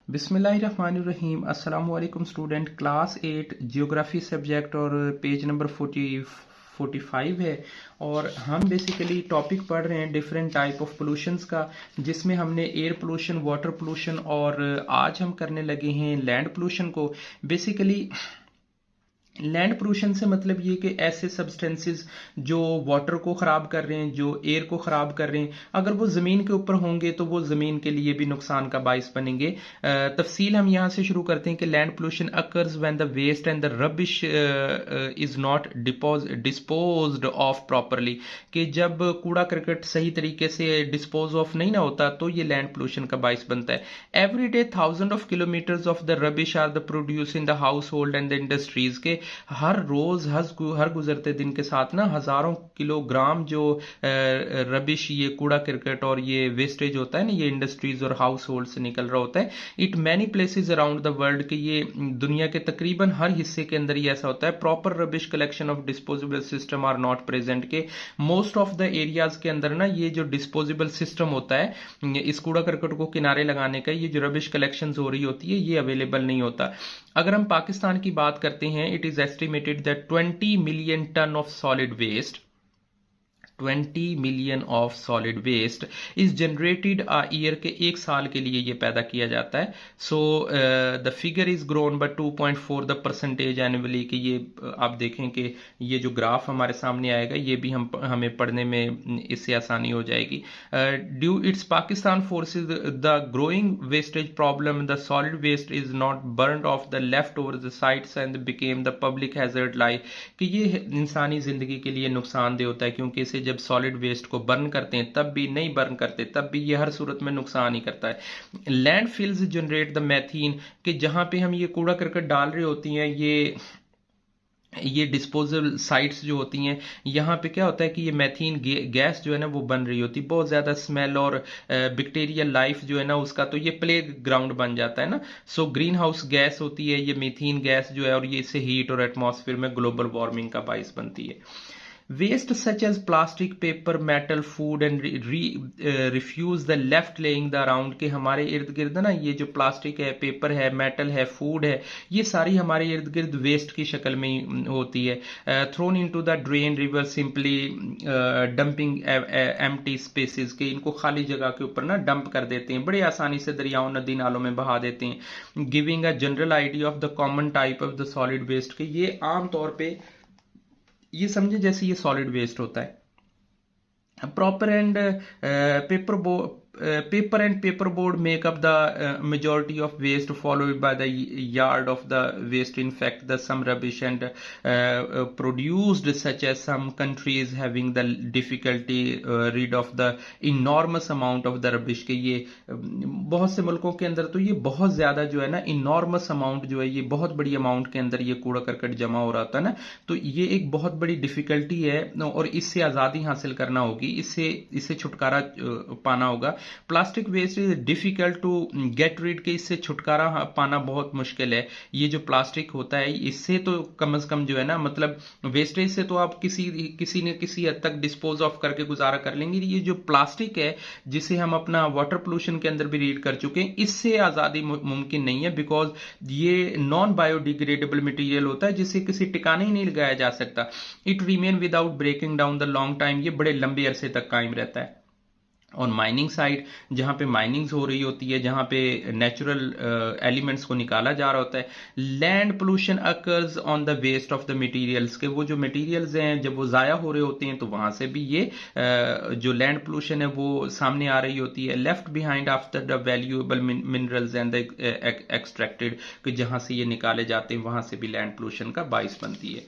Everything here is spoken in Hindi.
बिस्मिल्लाहिर्रहमानिर्रहीम। अस्सलाम वालेकुम स्टूडेंट। क्लास 8 जियोग्राफी सब्जेक्ट और पेज नंबर 45 है। और हम बेसिकली टॉपिक पढ़ रहे हैं डिफरेंट टाइप ऑफ पोल्यूशंस का, जिसमें हमने एयर पोल्यूशन, वाटर पोल्यूशन और आज हम करने लगे हैं लैंड पोल्यूशन को। बेसिकली लैंड पोल्यूशन से मतलब ये कि ऐसे सब्सटेंसेस जो वाटर को ख़राब कर रहे हैं, जो एयर को ख़राब कर रहे हैं, अगर वो ज़मीन के ऊपर होंगे तो वो ज़मीन के लिए भी नुकसान का बाइस बनेंगे। तफसील हम यहाँ से शुरू करते हैं कि land pollution occurs when the waste and the rubbish is not disposed off properly, कि जब कूड़ा करकट सही तरीके से डिस्पोज ऑफ नहीं ना होता तो ये लैंड पोल्यूशन का बाइस बनता है। Every day thousand of kilometers of the rubbish are the produce in the household and the industries के हर रोज हर गुजरते दिन के साथ ना हजारों किलोग्राम जो रबिश, ये कूड़ा क्रिकेट और ये वेस्टेज होता है ना, ये इंडस्ट्रीज और हाउस होल्ड से निकल रहा होता है। It many places around the world के ये दुनिया के तकरीबन हर हिस्से के अंदर ये ऐसा होता है। Proper rubbish collection of disposable system are not present, के मोस्ट ऑफ द एरियाज के अंदर ना ये जो डिस्पोजेबल सिस्टम होता है इस कूड़ा करकट को किनारे लगाने का, ये जो रबिश कलेक्शन हो रही होती है, ये अवेलेबल नहीं होता। अगर हम पाकिस्तान की बात करते हैं, it is estimated that 20 million ton of solid waste 20 million of solid waste is generated a year, के एक साल के लिए ये पैदा किया जाता है। So the figure is grown by 2.4 the percentage annually, कि ये आप देखें कि ये जो ग्राफ हमारे सामने आएगा ये भी हमें पढ़ने में इससे आसानी हो जाएगी। Due it's Pakistan forces the growing wastage problem, the solid waste is not burned off the left over the sites and became the public hazard life, कि ये इंसानी जिंदगी के लिए नुकसानदेह होता है, क्योंकि इसे जब सॉलिड वेस्ट को बर्न करते हैं तब भी नहीं बर्न करते तब भी ये हर सूरत में नुकसान ही करता है। लैंडफिल्स जनरेट द मैथीन, कि जहां पे हम ये कूड़ा करकट डाल रहे होती हैं, ये डिस्पोजल साइट्स जो होती हैं, यहाँ पे क्या होता है कि ये मैथीन गैस जो है ना वो बन रही होती है, बहुत ज़्यादा स्मेल और बैक्टीरियल लाइफ जो है ना उसका, तो ये प्ले ग्राउंड बन जाता है ना। सो ग्रीन हाउस गैस होती है ये मीथेन गैस जो है, और ये इससे हीट और एटमॉस्फेयर में ग्लोबल वार्मिंग का बाइस बनती है। Waste such as plastic, paper, metal, food and refuse the left laying the around, के हमारे इर्द गिर्द ना ये जो प्लास्टिक है, पेपर है, मेटल है, फूड है, ये सारी हमारे इर्द गिर्द वेस्ट की शक्ल में होती है। Throne into the drain river simply dumping empty spaces, के इनको खाली जगह के ऊपर ना डंप कर देते हैं, बड़े आसानी से दरियाओं नदी नालों में बहा देते हैं। Giving a general idea of the common type of the solid waste, के ये आम तौर पे ये समझे जैसे ये सॉलिड वेस्ट होता है। Proper and paper and paperboard make up the majority of waste, followed by the yard of the waste. In fact, the some rubbish and produced, such as some countries having the difficulty rid of the enormous amount of the rubbish, के ये बहुत से मुल्कों के अंदर तो ये बहुत ज्यादा जो है ना enormous amount जो है, ये बहुत बड़ी अमाउंट के अंदर ये कूड़ा करकट जमा हो रहा था ना, तो ये एक बहुत बड़ी डिफिकल्टी है और इससे आजादी हासिल करना होगी, इससे छुटकारा पाना होगा। Plastic waste is difficult to get rid, के इससे छुटकारा पाना बहुत मुश्किल है। ये जो प्लास्टिक होता है इससे तो कम से कम जो है ना, मतलब वेस्टेज से तो आप किसी न किसी हद तक डिस्पोज ऑफ करके गुजारा कर लेंगे। ये जो प्लास्टिक है जिसे हम अपना वाटर पोल्यूशन के अंदर भी रीड कर चुके हैं, इससे आजादी मुमकिन नहीं है, बिकॉज ये नॉन बायोडिग्रेडेबल मटेरियल होता है जिसे किसी ठिकाने ही नहीं लगाया जा सकता। It remain without breaking down the long time, ये बड़े लंबे अरसे तक कायम रहता है। और माइनिंग साइट, जहां पे माइनिंग्स हो रही होती है, जहां पे नेचुरल एलिमेंट्स को निकाला जा रहा होता है। Land pollution occurs on the waste of the materials, के वो जो मटेरियल्स हैं जब वो जाया हो रहे होते हैं तो वहां से भी ये जो लैंड पोल्यूशन है वो सामने आ रही होती है। Left behind after the valuable minerals and the extracted, कि जहां से ये निकाले जाते हैं वहां से भी लैंड पोल्यूशन का बाइस बनती है।